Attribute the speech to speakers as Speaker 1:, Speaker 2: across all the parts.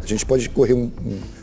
Speaker 1: A gente pode correr um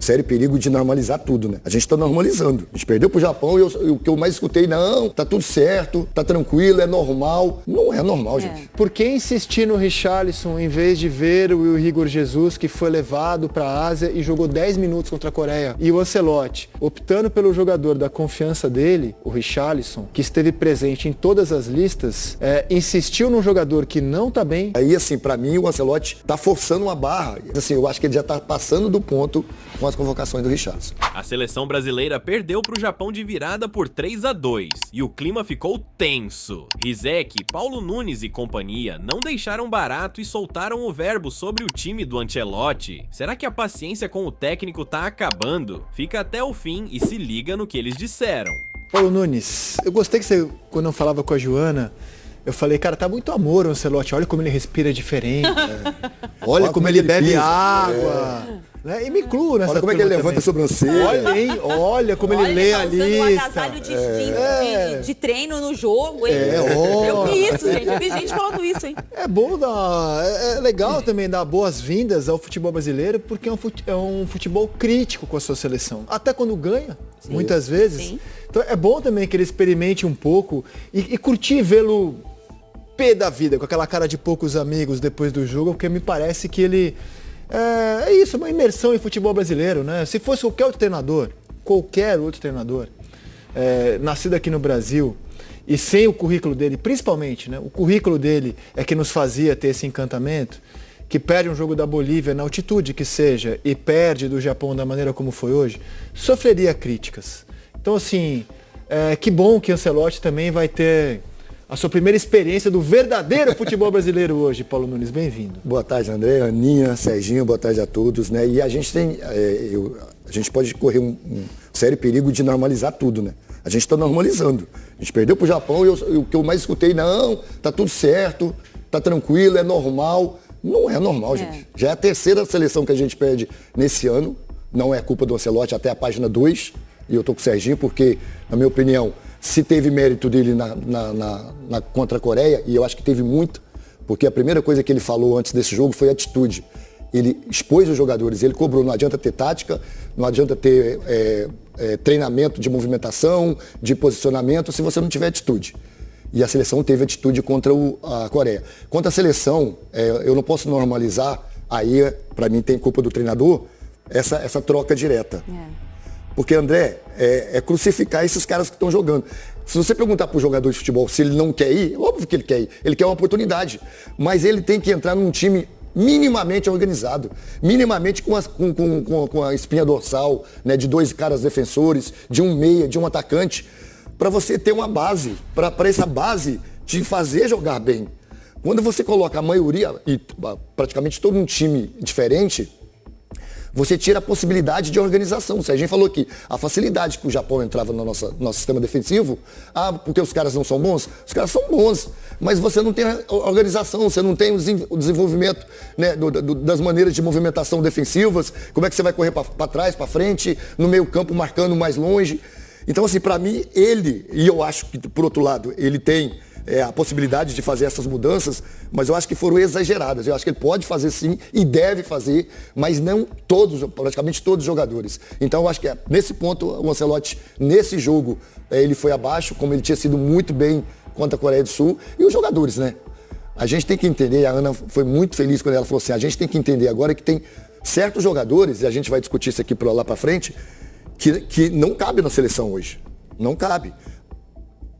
Speaker 1: sério perigo de normalizar tudo, né? A gente tá normalizando. A gente perdeu pro Japão e o que eu mais escutei, não, tá tudo certo, tá tranquilo, é normal. Não é normal, gente.
Speaker 2: Por que insistir no Richarlison em vez de ver o Igor Jesus, que foi levado pra Ásia e jogou 10 minutos contra a Coreia? E o Ancelotti, optando pelo jogador da confiança dele, o Richarlison, que esteve presente em todas as listas, insistiu num jogador que não tá bem.
Speaker 1: Aí, assim, pra mim, o Ancelotti tá forçando uma barra. Assim, eu acho que ele já tá passando do ponto com as convocações do Richarlison.
Speaker 3: A seleção brasileira perdeu pro Japão de virada por 3-2 e o clima ficou tenso. Rizek, Paulo Nunes e companhia não deixaram barato e soltaram o verbo sobre o time do Ancelotti. Será que a paciência com o técnico tá acabando? Fica até o fim e se liga no que eles disseram.
Speaker 2: Paulo Nunes, eu gostei que você, quando eu falava com a Joana, eu falei, cara, tá muito amor o Ancelotti, olha como ele respira diferente, olha como ele bebe
Speaker 1: pisa.
Speaker 2: água, né? E me incluo nessa
Speaker 1: Olha como é que ele levanta a sobrancelha.
Speaker 2: Olha, hein? Olha como ele lê a
Speaker 4: usando um
Speaker 2: lista.
Speaker 4: agasalho de treino no jogo, hein? Eu vi isso, gente. Eu vi gente falando isso, hein?
Speaker 2: É bom dar. É legal também dar boas-vindas ao futebol brasileiro, porque é um futebol crítico com a sua seleção. Até quando ganha, muitas vezes.
Speaker 4: Sim.
Speaker 2: Então é bom também que ele experimente um pouco e curtir vê-lo pé da vida, com aquela cara de poucos amigos depois do jogo, porque me parece que ele. É isso, uma imersão em futebol brasileiro, né? Se fosse qualquer outro treinador, nascido aqui no Brasil, e sem o currículo dele, principalmente, né? O currículo dele é que nos fazia ter esse encantamento, que perde um jogo da Bolívia na altitude que seja, e perde do Japão da maneira como foi hoje, sofreria críticas. Então, assim, que bom que Ancelotti também vai ter a sua primeira experiência do verdadeiro futebol brasileiro hoje. Paulo Nunes, bem-vindo.
Speaker 1: Boa tarde, André, Aninha, Serginho, boa tarde a todos, né? E a gente tem, a gente pode correr um sério perigo de normalizar tudo, né? A gente está normalizando. A gente perdeu pro Japão e o que eu mais escutei, não, tá tudo certo, tá tranquilo, é normal. Não é normal, gente. Já é a terceira seleção que a gente perde nesse ano. Não é culpa do Ancelotti, até a página 2. E eu tô com o Serginho porque, na minha opinião, se teve mérito dele na contra a Coreia, e eu acho que teve muito, porque a primeira coisa que ele falou antes desse jogo foi atitude. Ele expôs os jogadores, ele cobrou, não adianta ter tática, não adianta ter treinamento de movimentação, de posicionamento, se você não tiver atitude. E a seleção teve atitude contra a Coreia. Contra a seleção, eu não posso normalizar, aí para mim tem culpa do treinador, essa troca direta. Porque, André, é crucificar esses caras que estão jogando. Se você perguntar para o jogador de futebol se ele não quer ir, óbvio que ele quer ir. Ele quer uma oportunidade. Mas ele tem que entrar num time minimamente organizado. Minimamente com a espinha dorsal, né, de 2 caras defensores, de um meia, de um atacante. Para você ter uma base. Para essa base te fazer jogar bem. Quando você coloca a maioria, e praticamente todo um time diferente, você tira a possibilidade de organização. O Serginho falou aqui, a facilidade que o Japão entrava no nosso sistema defensivo, porque os caras não são bons? Os caras são bons, mas você não tem a organização, você não tem o desenvolvimento, né, das maneiras de movimentação defensivas, como é que você vai correr para trás, para frente, no meio campo marcando mais longe. Então, assim, para mim, e eu acho que, por outro lado, ele tem a possibilidade de fazer essas mudanças, mas eu acho que foram exageradas. Eu acho que ele pode fazer sim e deve fazer, mas não todos, praticamente todos os jogadores. Então eu acho que nesse ponto o Ancelotti, nesse jogo, ele foi abaixo, como ele tinha sido muito bem contra a Coreia do Sul, e os jogadores, né? A gente tem que entender, a Ana foi muito feliz quando ela falou assim, a gente tem que entender agora que tem certos jogadores, e a gente vai discutir isso aqui lá para frente, que não cabe na seleção hoje. Não cabe.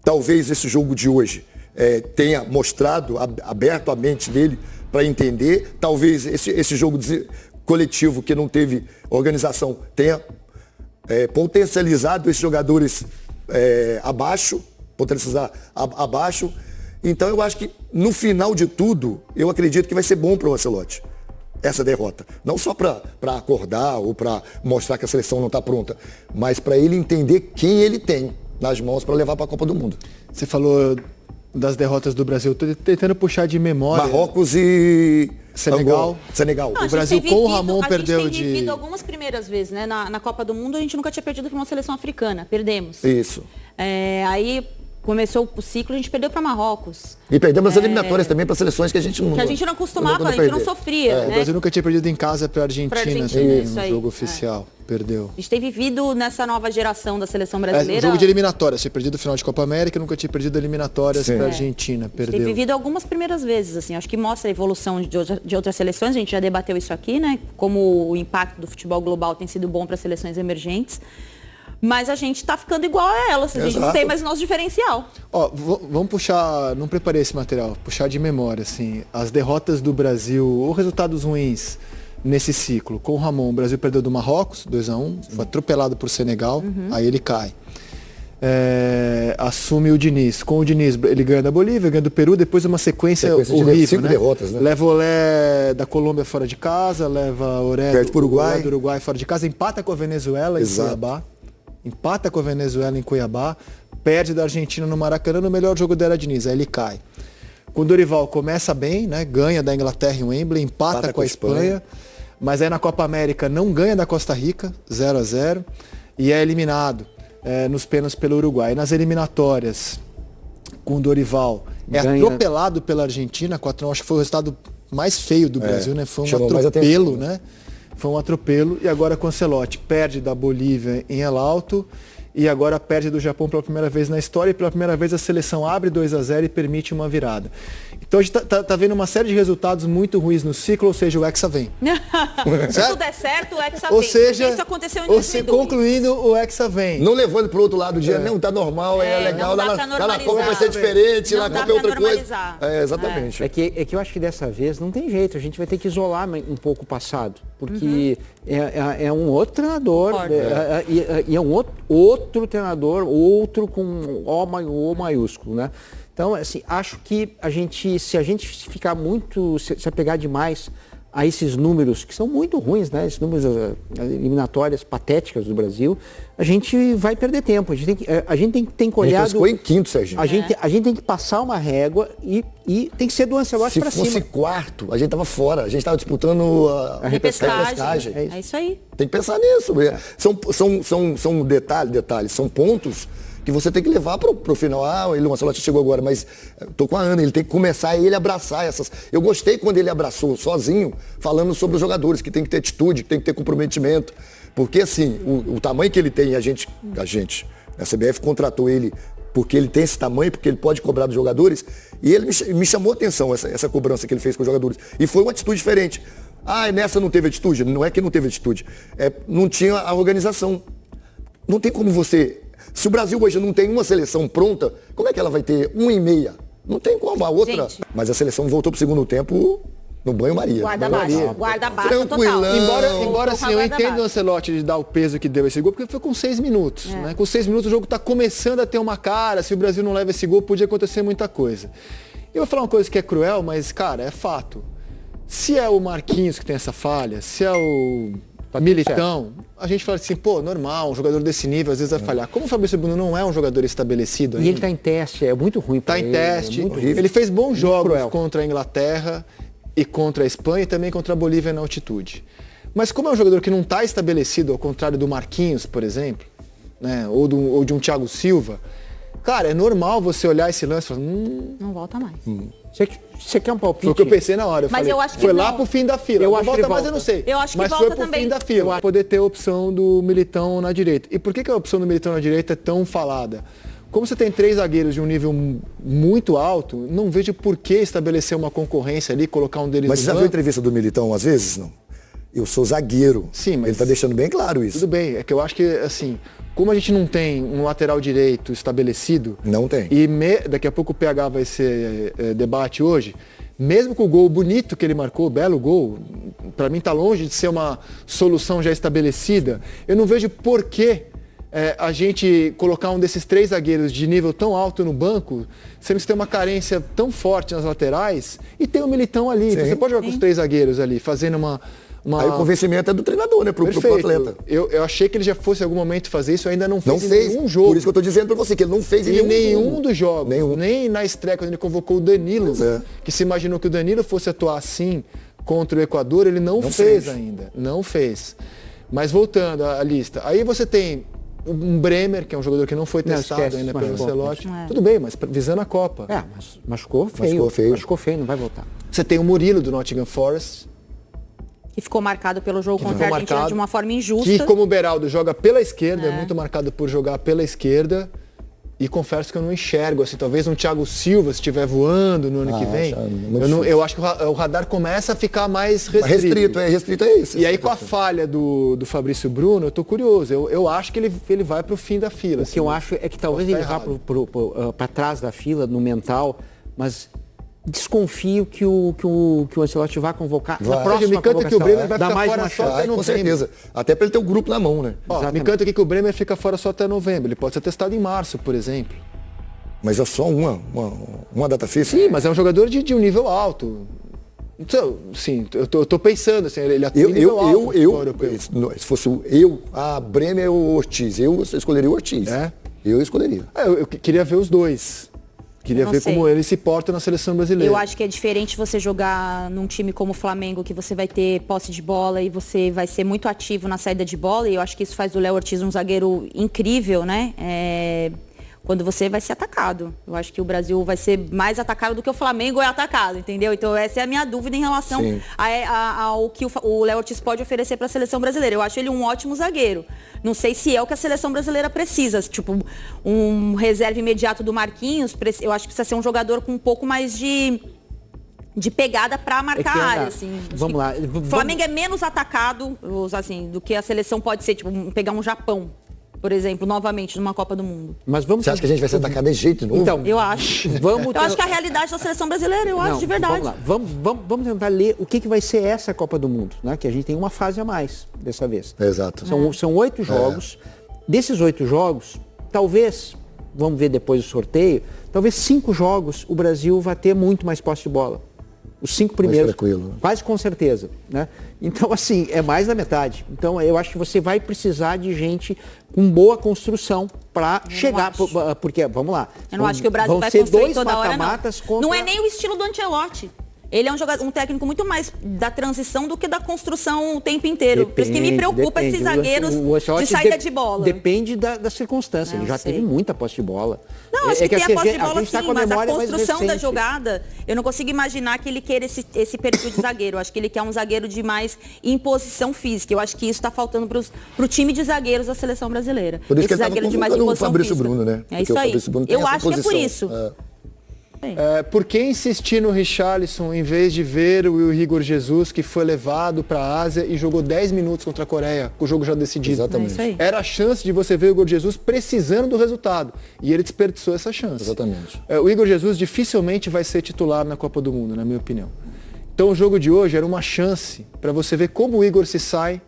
Speaker 1: Talvez esse jogo de hoje tenha mostrado, aberto a mente dele para entender. Talvez esse jogo coletivo que não teve organização tenha potencializado esses jogadores abaixo. Então eu acho que no final de tudo, eu acredito que vai ser bom para o Ancelotti essa derrota. Não só para acordar ou para mostrar que a seleção não está pronta, mas para ele entender quem ele tem nas mãos para levar para a Copa do Mundo.
Speaker 2: Você falou das derrotas do Brasil, tô tentando puxar de memória.
Speaker 1: Marrocos e
Speaker 2: Senegal.
Speaker 4: Não,
Speaker 2: o Brasil com o Ramon perdeu de... A gente tem
Speaker 4: vivido algumas primeiras vezes, né? Na Copa do Mundo a gente nunca tinha perdido para uma seleção africana, perdemos.
Speaker 1: Isso.
Speaker 4: Aí começou o ciclo, a gente perdeu para Marrocos.
Speaker 1: E perdemos as eliminatórias também para seleções que a gente não...
Speaker 4: Que a gente não costumava, a gente não sofria, né?
Speaker 2: O Brasil nunca tinha perdido em casa para a Argentina também,
Speaker 4: isso
Speaker 2: no
Speaker 4: aí.
Speaker 2: jogo oficial. Perdeu.
Speaker 4: A gente tem vivido nessa nova geração da seleção brasileira.
Speaker 2: Jogo de eliminatórias, tinha perdido o final de Copa América, nunca tinha perdido eliminatórias para a Argentina, perdeu.
Speaker 4: Tem vivido algumas primeiras vezes, assim, acho que mostra a evolução de outras seleções, a gente já debateu isso aqui, né? Como o impacto do futebol global tem sido bom para seleções emergentes. Mas a gente tá ficando igual a elas, a gente não tem mais nosso diferencial.
Speaker 2: Ó, vamos puxar, não preparei esse material, puxar de memória, assim, as derrotas do Brasil, ou resultados ruins nesse ciclo. Com o Ramon, o Brasil perdeu do Marrocos, 2-1, foi atropelado por Senegal, aí ele cai. Assume o Diniz. Com o Diniz, ele ganha da Bolívia, ganha do Peru, depois uma sequência horrível,
Speaker 1: 5
Speaker 2: né?
Speaker 1: derrotas, né?
Speaker 2: Leva o Olé da Colômbia fora de casa, leva o Olé
Speaker 1: do
Speaker 2: Uruguai fora de casa, empata com a Venezuela em Cuiabá. Empata com a Venezuela em Cuiabá, perde da Argentina no Maracanã, no melhor jogo da era Diniz, aí ele cai. Com o Dorival começa bem, né? Ganha da Inglaterra em Wembley, empata com a Espanha, mas aí na Copa América não ganha da Costa Rica, 0-0, e é eliminado nos pênaltis pelo Uruguai. Nas eliminatórias, com o Dorival, atropelado pela Argentina, 4-1, acho que foi o resultado mais feio do Brasil, né? Foi um atropelo, né? Foi um atropelo, e agora com o Ancelotti perde da Bolívia em El Alto e agora perde do Japão pela primeira vez na história, e pela primeira vez a seleção abre 2-0 e permite uma virada. Então a gente tá vendo uma série de resultados muito ruins no ciclo, ou seja, o Hexa vem.
Speaker 4: Se tudo der certo, o Hexa
Speaker 2: ou
Speaker 4: vem.
Speaker 2: Seja,
Speaker 4: isso aconteceu em 2002.
Speaker 2: Concluindo, o Hexa vem.
Speaker 1: Não levando pro outro lado do dia, não, tá normal, legal, lá na Copa vai ser diferente, lá na Copa é outra coisa. Exatamente.
Speaker 5: É que eu acho que dessa vez não tem jeito, a gente vai ter que isolar um pouco o passado, porque é um outro treinador, e é um outro treinador, outro com O maiúsculo, né? Então, assim, acho que se a gente ficar muito, se apegar demais a esses números, que são muito ruins, né? Esses números eliminatórias patéticas do Brasil, a gente vai perder tempo. A gente tem que olhar...
Speaker 1: A gente ficou em quinto, Serginho.
Speaker 5: A gente tem que passar uma régua e tem que ser do Ancelotti para cima.
Speaker 1: Se fosse quarto, a gente tava fora. A gente tava disputando a repescagem.
Speaker 4: É isso aí.
Speaker 1: Tem que pensar nisso. São detalhes, são pontos que você tem que levar pro final. O Ancelotti chegou agora, mas tô com a Ana, ele tem que começar ele abraçar essas... Eu gostei quando ele abraçou sozinho, falando sobre os jogadores, que tem que ter atitude, que tem que ter comprometimento. Porque, assim, o tamanho que ele tem, a gente, a CBF contratou ele porque ele tem esse tamanho, porque ele pode cobrar dos jogadores, e ele me chamou a atenção, essa cobrança que ele fez com os jogadores. E foi uma atitude diferente. Nessa não teve atitude? Não é que não teve atitude. Não tinha a organização. Não tem como você... Se o Brasil hoje não tem uma seleção pronta, como é que ela vai ter 1,5? Não tem como a outra. Gente. Mas a seleção voltou pro segundo tempo no banho-maria.
Speaker 4: Guarda-baixa
Speaker 1: tranquilão.
Speaker 4: total.
Speaker 2: Embora assim, eu entendo o Ancelotti de dar o peso que deu esse gol, porque foi com 6 minutos. Né? Com 6 minutos o jogo tá começando a ter uma cara. Se o Brasil não leva esse gol, podia acontecer muita coisa. Eu vou falar uma coisa que é cruel, mas, cara, é fato. Se é o Marquinhos que tem essa falha, se é o Militão, a gente fala assim, normal, um jogador desse nível às vezes vai falhar. Como o Fabrício Bruno não é um jogador estabelecido ainda.
Speaker 5: E ele tá em teste, é muito ruim pra
Speaker 2: ele. Tá em teste. Ele fez bons jogos contra a Inglaterra e contra a Espanha e também contra a Bolívia na altitude. Mas como é um jogador que não está estabelecido, ao contrário do Marquinhos, por exemplo, né, ou de um Thiago Silva, cara, é normal você olhar esse lance e falar,
Speaker 4: não volta mais.
Speaker 5: Você quer um palpite?
Speaker 2: Foi o que eu pensei na hora.
Speaker 4: Eu acho que
Speaker 2: foi lá pro fim da fila.
Speaker 5: Eu acho
Speaker 2: volta,
Speaker 5: que volta.
Speaker 2: Mas eu não sei.
Speaker 4: Eu acho que
Speaker 2: mas
Speaker 4: volta
Speaker 2: foi pro
Speaker 4: também.
Speaker 2: fim da fila. Poder ter a opção do Militão na direita. E por que a opção do Militão na direita é tão falada? Como você tem 3 zagueiros de um nível muito alto, não vejo por que estabelecer uma concorrência ali, colocar um deles no banco.
Speaker 1: Mas você já viu a entrevista do Militão às vezes? Não. Eu sou zagueiro.
Speaker 2: Sim, mas...
Speaker 1: Ele tá deixando bem claro isso.
Speaker 2: Tudo bem. É que eu acho que, assim, como a gente não tem um lateral direito estabelecido...
Speaker 1: Não tem.
Speaker 2: E daqui a pouco o PH vai ser debate hoje... Mesmo com o gol bonito que ele marcou, belo gol, para mim tá longe de ser uma solução já estabelecida. Eu não vejo por que a gente colocar um desses 3 zagueiros de nível tão alto no banco, sendo que você tem uma carência tão forte nas laterais e tem o Militão ali. Então você pode jogar com os 3 zagueiros ali, fazendo uma...
Speaker 1: Aí o convencimento é do treinador, né? Pro atleta.
Speaker 2: Eu achei que ele já fosse em algum momento fazer isso, ainda não fez em nenhum jogo.
Speaker 1: Por isso que eu tô dizendo pra você, que ele não fez em
Speaker 2: nenhum dos jogos. Nem na estreia, quando ele convocou o Danilo, que se imaginou que o Danilo fosse atuar assim contra o Equador, ele não fez ainda. Não fez. Mas voltando à lista, aí você tem um Bremer, que é um jogador que não foi testado
Speaker 5: esquece,
Speaker 2: ainda pelo
Speaker 5: machucou.
Speaker 2: Ancelotti. Tudo bem, mas visando a Copa.
Speaker 5: Mas machucou feio. Machucou feio, não vai voltar.
Speaker 2: Você tem o Murilo do Nottingham Forest,
Speaker 4: Que ficou marcado pelo jogo contra a Argentina de uma forma injusta.
Speaker 2: que como o Beraldo joga pela esquerda, é muito marcado por jogar pela esquerda. E confesso que eu não enxergo, assim, talvez um Thiago Silva, se estiver voando no ano que vem, eu acho que o radar começa a ficar mais restrito.
Speaker 1: Restrito é isso.
Speaker 2: E aí com a falha do Fabrício Bruno, eu tô curioso. Eu acho que ele vai pro fim da fila.
Speaker 5: O que eu acho é que talvez ele vá para trás da fila, no mental, mas desconfio que o Ancelotti vai convocar na próxima
Speaker 2: me canta que o Bremer vai
Speaker 5: dá
Speaker 2: ficar
Speaker 5: mais
Speaker 2: fora
Speaker 5: uma
Speaker 2: só
Speaker 5: chance.
Speaker 2: até novembro.
Speaker 1: Com certeza. Até para ele ter o grupo na mão, né?
Speaker 2: Me canta aqui que o Bremer fica fora só até novembro. Ele pode ser testado em março, por exemplo.
Speaker 1: Mas é só uma data fixa?
Speaker 2: Sim, mas é um jogador de um nível alto. Então, sim, eu tô pensando, assim, ele atua em nível alto.
Speaker 1: Se fosse Bremer ou Ortiz, eu escolheria o Ortiz. Eu escolheria.
Speaker 2: Eu queria ver os dois. Queria ver como ele se porta na seleção brasileira.
Speaker 4: Eu acho que é diferente você jogar num time como o Flamengo, que você vai ter posse de bola e você vai ser muito ativo na saída de bola. E eu acho que isso faz do Léo Ortiz um zagueiro incrível, né? Quando você vai ser atacado. Eu acho que o Brasil vai ser mais atacado do que o Flamengo é atacado, entendeu? Então essa é a minha dúvida em relação ao que o Léo Ortiz pode oferecer para a seleção brasileira. Eu acho ele um ótimo zagueiro. Não sei se é o que a seleção brasileira precisa. Tipo, um reserva imediato do Marquinhos, eu acho que precisa ser um jogador com um pouco mais de pegada para marcar a área, assim.
Speaker 5: Vamos lá.
Speaker 4: O Flamengo é menos atacado, assim, do que a seleção pode ser, tipo, pegar um Japão, por exemplo, novamente, numa Copa do Mundo.
Speaker 5: Mas vamos...
Speaker 1: Você acha que a gente vai ser atacado de jeito de novo?
Speaker 5: Então,
Speaker 4: eu acho. Eu acho que a realidade da seleção brasileira, acho de verdade.
Speaker 5: Vamos lá. Vamos tentar ler o que vai ser essa Copa do Mundo, né? Que a gente tem uma fase a mais dessa vez.
Speaker 1: Exato.
Speaker 5: São 8 jogos. Desses 8 jogos, talvez, vamos ver depois do sorteio, talvez 5 jogos o Brasil vai ter muito mais posse de bola. Os 5 primeiros, quase com certeza, né? Então, assim, é mais da metade. Então, eu acho que você vai precisar de gente com boa construção para chegar, porque, vamos lá.
Speaker 4: Eu não acho que o Brasil vai construir toda hora, não. Não é nem o estilo do Ancelotti. Ele é um técnico muito mais da transição do que da construção o tempo inteiro. Por isso que me preocupa esses zagueiros de saída de bola.
Speaker 5: Depende da circunstância. Ele já teve muita posse de bola.
Speaker 4: Não, acho que tem a posse de bola sim, mas a construção da jogada, eu não consigo imaginar que ele queira esse perfil de zagueiro. Eu acho que ele quer um zagueiro de mais imposição física. Eu acho que isso está faltando pro time de zagueiros da seleção brasileira.
Speaker 1: Por isso que ele
Speaker 4: zagueiro de mais imposição
Speaker 1: o Fabrício
Speaker 4: física.
Speaker 1: Bruno, né?
Speaker 4: É isso aí. Eu acho que é por isso.
Speaker 2: Por que insistir no Richarlison em vez de ver o Igor Jesus, que foi levado para a Ásia e jogou 10 minutos contra a Coreia, com o jogo já decidido?
Speaker 1: Exatamente.
Speaker 2: Era a chance de você ver o Igor Jesus precisando do resultado. E ele desperdiçou essa chance.
Speaker 1: Exatamente.
Speaker 2: O Igor Jesus dificilmente vai ser titular na Copa do Mundo, na minha opinião. Então o jogo de hoje era uma chance para você ver como o Igor se sai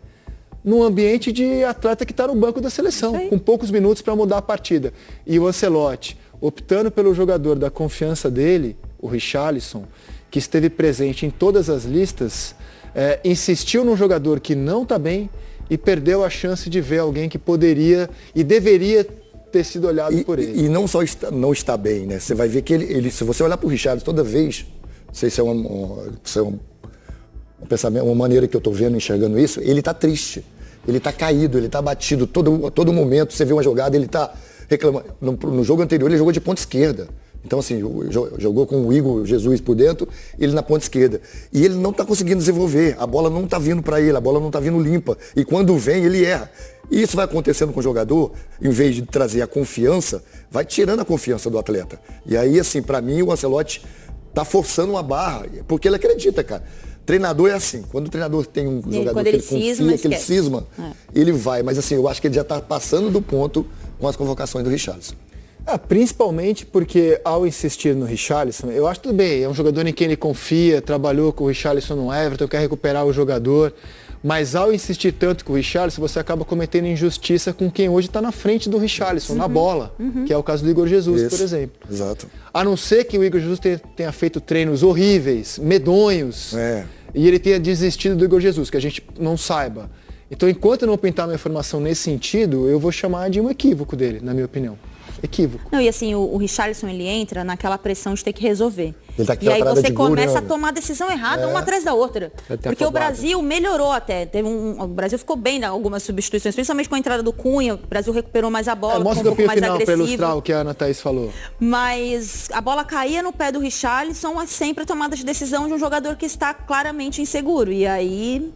Speaker 2: num ambiente de atleta que está no banco da seleção, com poucos minutos para mudar a partida. E o Ancelotti, optando pelo jogador da confiança dele, o Richarlison, que esteve presente em todas as listas, insistiu num jogador que não está bem e perdeu a chance de ver alguém que poderia e deveria ter sido olhado por ele.
Speaker 1: E não só não está bem, né? Você vai ver que ele se você olhar para o Richarlison toda vez, não sei se é um pensamento, uma maneira que eu estou vendo, enxergando isso, ele está triste, ele está caído, ele está batido, todo momento você vê uma jogada, ele está reclamando. No jogo anterior ele jogou de ponta esquerda. Então, assim, jogou com o Igor Jesus por dentro, ele na ponta esquerda. E ele não está conseguindo desenvolver, a bola não está vindo para ele, a bola não está vindo limpa. E quando vem, ele erra. E isso vai acontecendo com o jogador, em vez de trazer a confiança, vai tirando a confiança do atleta. E aí, assim, para mim, o Ancelotti está forçando uma barra, porque ele acredita, cara. Treinador é assim, quando o treinador tem um jogador que ele confia, que ele cisma, ele vai. Mas assim, eu acho que ele já está passando do ponto com as convocações do Richarlison.
Speaker 2: Principalmente porque ao insistir no Richarlison, eu acho tudo bem, é um jogador em quem ele confia, trabalhou com o Richarlison no Everton, quer recuperar o jogador, mas ao insistir tanto com o Richarlison, você acaba cometendo injustiça com quem hoje está na frente do Richarlison, na bola, que é o caso do Igor Jesus, por exemplo.
Speaker 1: Exato.
Speaker 2: A não ser que o Igor Jesus tenha feito treinos horríveis, medonhos, e ele tenha desistido do Igor Jesus, que a gente não saiba. Então, enquanto eu não pintar uma informação nesse sentido, eu vou chamar de um equívoco dele, na minha opinião. Equívoco.
Speaker 4: Não, e assim, o Richarlison, ele entra naquela pressão de ter que resolver.
Speaker 1: Ele tá com
Speaker 4: E aí
Speaker 1: aquela parada
Speaker 4: você
Speaker 1: de gol,
Speaker 4: começa
Speaker 1: né?
Speaker 4: a tomar decisão errada uma atrás da outra.
Speaker 5: Até
Speaker 4: Porque o
Speaker 5: afobado.
Speaker 4: Brasil melhorou até. O Brasil ficou bem em algumas substituições, principalmente com a entrada do Cunha. O Brasil recuperou mais a bola, ficou
Speaker 2: Mostra
Speaker 4: um
Speaker 2: o
Speaker 4: pouco
Speaker 2: campeão
Speaker 4: mais
Speaker 2: final para ilustrar
Speaker 4: agressivo.
Speaker 2: o que a Ana Thaís falou.
Speaker 4: Mas a bola caía no pé do Richarlison, mas sempre a tomada de decisão de um jogador que está claramente inseguro. E aí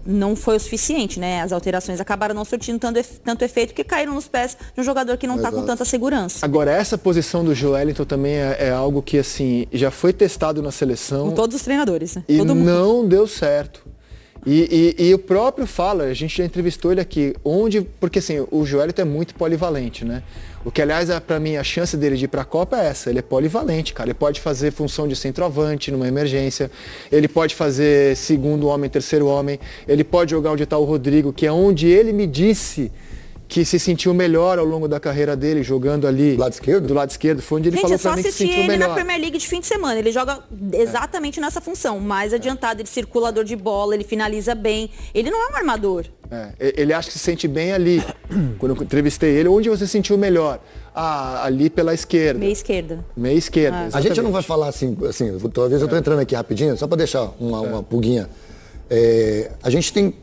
Speaker 4: não foi o suficiente, né? As alterações acabaram não surtindo tanto efeito que caíram nos pés de um jogador que não está com tanta segurança.
Speaker 2: Agora, essa posição do Joelinton também é algo que, assim, já foi testado na seleção.
Speaker 4: Com todos os treinadores, né?
Speaker 2: E
Speaker 4: Todo mundo.
Speaker 2: não deu certo. E o próprio fala, a gente já entrevistou ele aqui, porque assim, o Joelinton é muito polivalente, né? O que, aliás, para mim, a chance dele de ir para a Copa é essa, ele é polivalente, cara. Ele pode fazer função de centroavante numa emergência, ele pode fazer segundo homem, terceiro homem, ele pode jogar onde está o Rodrigo, que é onde ele me disse que se sentiu melhor ao longo da carreira dele, jogando ali
Speaker 1: Do lado esquerdo?
Speaker 2: Do lado esquerdo, foi onde ele
Speaker 4: Gente,
Speaker 2: falou
Speaker 4: é só
Speaker 2: para mim que se
Speaker 4: assistir
Speaker 2: sentiu
Speaker 4: ele
Speaker 2: melhor.
Speaker 4: na Premier League de fim de semana. Ele joga exatamente nessa função, mais adiantado, ele circulador de bola, ele finaliza bem. Ele não é um armador.
Speaker 2: Ele acha que se sente bem ali. Quando eu entrevistei ele, onde você se sentiu melhor? Ali pela esquerda.
Speaker 4: Meia esquerda.
Speaker 2: Meia esquerda.
Speaker 1: A gente
Speaker 2: exatamente.
Speaker 1: não vai falar assim, talvez eu estou entrando aqui rapidinho, só para deixar uma pulguinha. A gente tem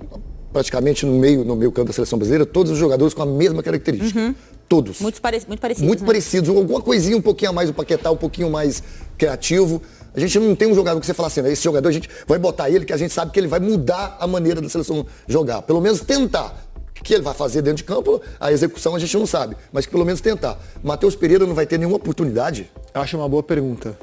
Speaker 1: praticamente no meio campo da seleção brasileira todos os jogadores com a mesma característica. Todos.
Speaker 4: Muito parecidos.
Speaker 1: Muito
Speaker 4: né?
Speaker 1: parecidos. Alguma coisinha um pouquinho a mais, o Paquetá um pouquinho mais criativo. A gente não tem um jogador que você fala assim, esse jogador a gente vai botar ele, que a gente sabe que ele vai mudar a maneira da seleção jogar. Pelo menos tentar. O que ele vai fazer dentro de campo, a execução a gente não sabe. Mas que pelo menos tentar. Matheus Pereira não vai ter nenhuma oportunidade?
Speaker 2: Acho uma boa pergunta.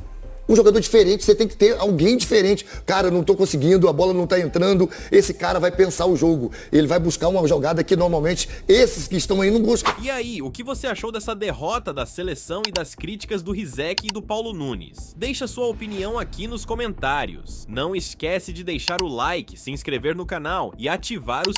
Speaker 1: Um jogador diferente, você tem que ter alguém diferente. Cara, não tô conseguindo, a bola não tá entrando. Esse cara vai pensar o jogo. Ele vai buscar uma jogada que normalmente esses que estão aí não buscam.
Speaker 3: E aí, o que você achou dessa derrota da seleção e das críticas do Rizek e do Paulo Nunes? Deixa sua opinião aqui nos comentários. Não esquece de deixar o like, se inscrever no canal e ativar o